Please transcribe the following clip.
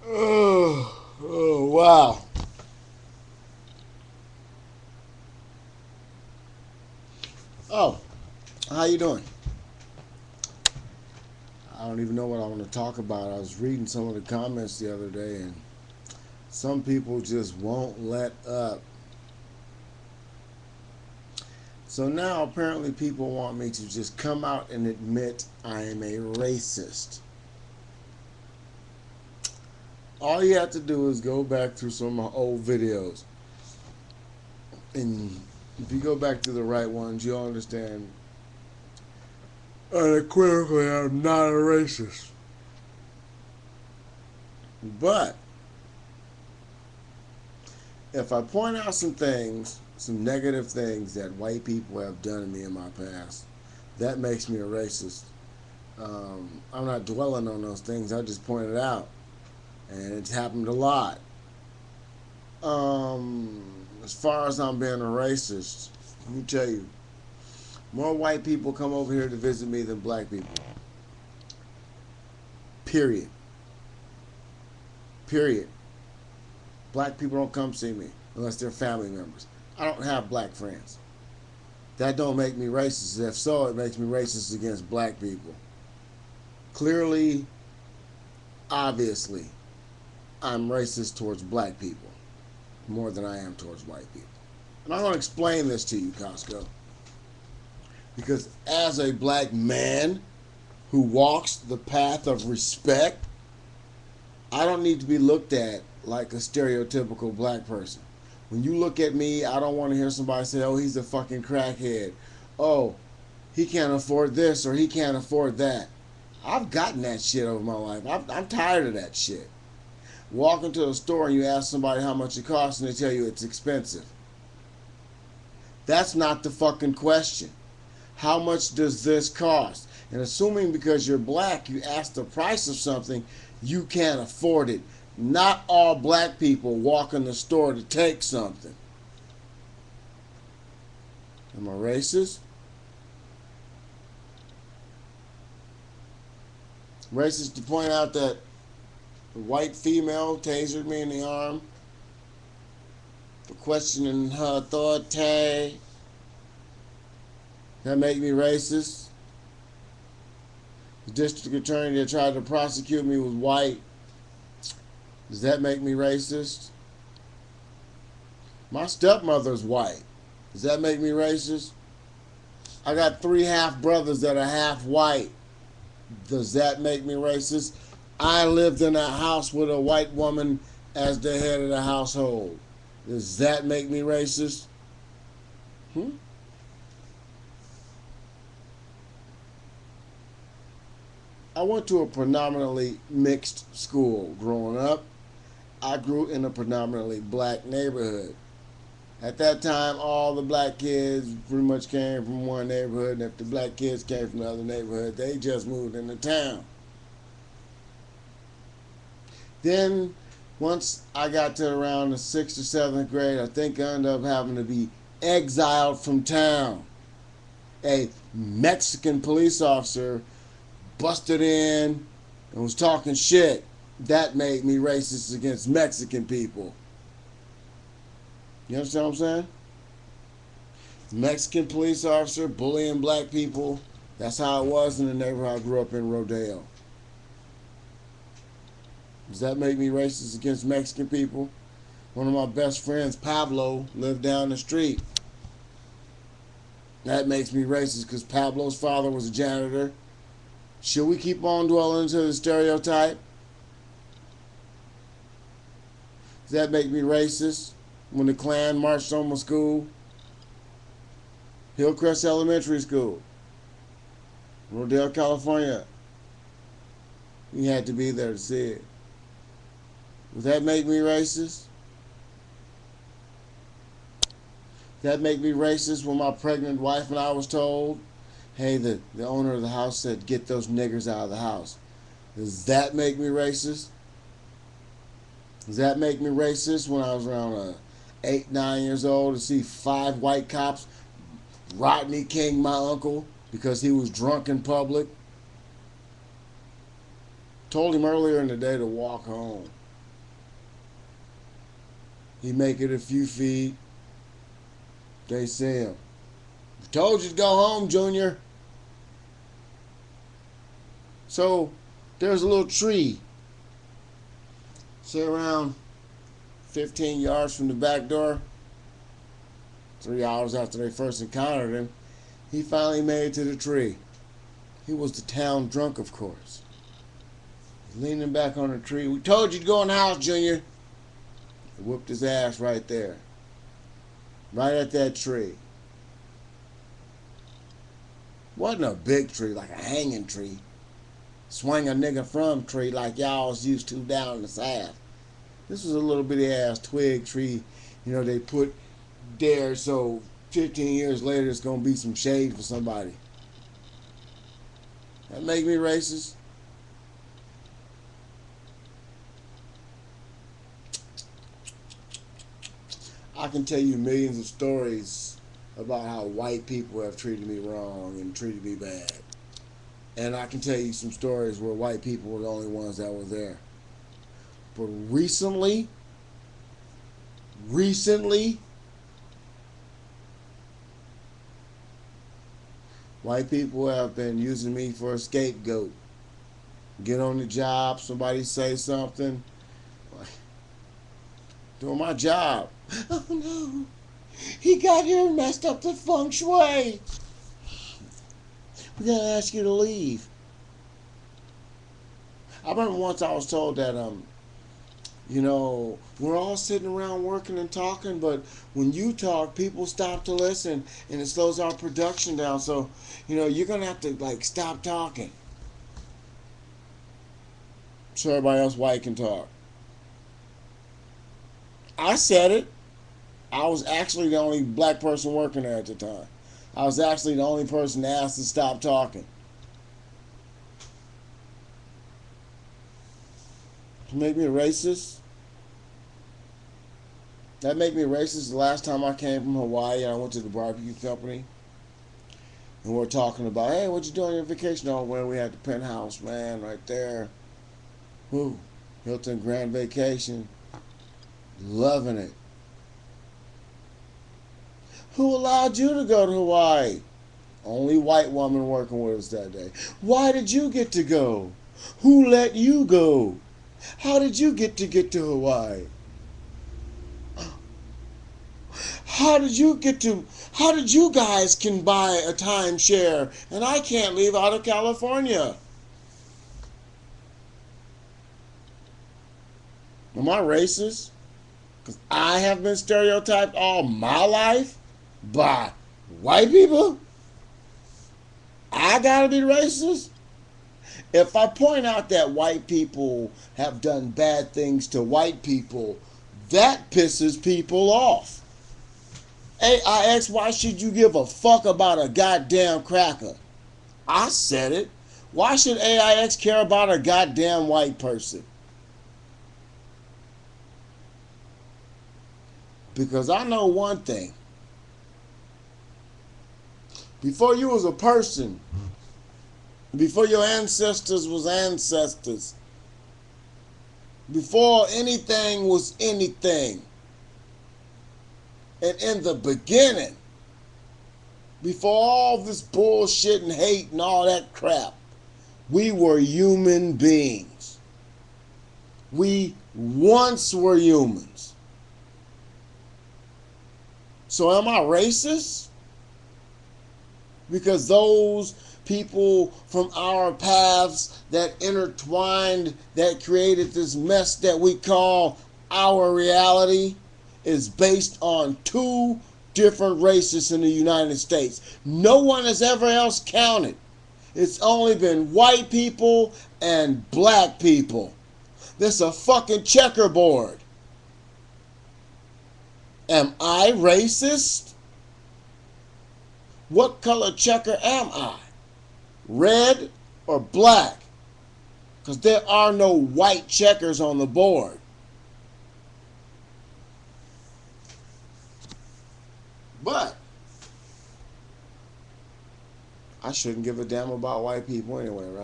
Oh, wow. Oh, how you doing? I don't even know what I want to talk about. I was reading some of the comments the other day, and some people just won't let up. So now apparently people want me to just come out and admit I am a racist. All you have to do is go back through some of my old videos. And if you go back to the right ones, you'll understand unequivocally I'm not a racist. But if I point out some things, some negative things that white people have done to me in my past, that makes me a racist. I'm not dwelling on those things. I just point it out, and it's happened a lot. As far as I'm being a racist, let me tell you, more white people come over here to visit me than black people. Period. Period. Black people don't come see me unless they're family members. I don't have black friends. That don't make me racist. If so, it makes me racist against black people. Clearly, obviously, I'm racist towards black people more than I am towards white people. And I'm going to explain this to you, Costco. Because as a black man who walks the path of respect, I don't need to be looked at like a stereotypical black person. When you look at me, I don't want to hear somebody say, oh, he's a fucking crackhead. Oh, he can't afford this or he can't afford that. I've gotten that shit over my life. I'm tired of that shit. Walk into a store and you ask somebody how much it costs and they tell you it's expensive. That's not the fucking question. How much does this cost? And assuming because you're black, you ask the price of something, you can't afford it. Not all black people walk in the store to take something. Am I racist? Racist to point out that a white female tasered me in the arm for questioning her authority. That make me racist? The district attorney that tried to prosecute me was white. Does that make me racist? My stepmother's white. Does that make me racist? I got 3 half brothers that are half white. Does that make me racist? I lived in a house with a white woman as the head of the household. Does that make me racist? Hmm? I went to a predominantly mixed school growing up. I grew in a predominantly black neighborhood. At that time, all the black kids pretty much came from one neighborhood, and if the black kids came from the other neighborhood, they just moved into town. Then, once I got to around the 6th or 7th grade, I think I ended up having to be exiled from town. A Mexican police officer busted in and was talking shit. That made me racist against Mexican people. You understand what I'm saying? Mexican police officer bullying black people. That's how it was in the neighborhood I grew up in, Rodeo. Does that make me racist against Mexican people? One of my best friends, Pablo, lived down the street. That makes me racist because Pablo's father was a janitor. Should we keep on dwelling into the stereotype? Does that make me racist? When the Klan marched on my school, Hillcrest Elementary School, Rodale, California. You had to be there to see it. Does that make me racist? Does that make me racist when my pregnant wife and I was told, hey, the owner of the house said, get those niggers out of the house. Does that make me racist? Does that make me racist when I was around 8, 9 years old to see 5 white cops Rodney King my uncle because he was drunk in public? Told him earlier in the day to walk home. He make it a few feet. They see him. I told you to go home, Junior. So there's a little tree. Say around 15 yards from the back door. 3 hours after they first encountered him, he finally made it to the tree. He was the town drunk, of course. He's leaning back on the tree. We told you to go in the house, Junior. He whooped his ass right there. Right at that tree. Wasn't a big tree, like a hanging tree. Swing a nigga from tree like y'all was used to down in the south. This was a little bitty ass twig tree, they put there so 15 years later it's gonna be some shade for somebody. That make me racist? I can tell you millions of stories about how white people have treated me wrong and treated me bad. And I can tell you some stories where white people were the only ones that were there. But recently, white people have been using me for a scapegoat. Get on the job, somebody say something. Doing my job. Oh no, he got here and messed up the feng shui. We gotta ask you to leave. I remember once I was told that, we're all sitting around working and talking, but when you talk, people stop to listen, and it slows our production down. So, you're gonna have to stop talking, so everybody else white can talk. I said it. I was actually the only black person working there at the time. I was actually the only person asked to stop talking. To make me a racist? That made me a racist. The last time I came from Hawaii, I went to the barbecue company, and we were talking about, hey, what you doing on your vacation? Oh, well, we had the penthouse, man, right there. Woo, Hilton Grand Vacation. Loving it. Who allowed you to go to Hawaii? Only white woman working with us that day. Why did you get to go? Who let you go? How did you get to Hawaii? How did you guys can buy a timeshare and I can't leave out of California? Am I racist? Because I have been stereotyped all my life by white people? I gotta be racist? If I point out that white people have done bad things to white people, that pisses people off. AIX, why should you give a fuck about a goddamn cracker? I said it. Why should AIX care about a goddamn white person? Because I know one thing. Before you was a person, before your ancestors was ancestors, before anything was anything, and in the beginning, before all this bullshit and hate and all that crap, we were human beings. We once were humans. So am I racist? Because those people from our paths that intertwined, that created this mess that we call our reality, is based on two different races in the United States. No one has ever else counted. It's only been white people and black people. This is a fucking checkerboard. Am I racist? What color checker am I? Red or black? Because there are no white checkers on the board. But I shouldn't give a damn about white people anyway, right?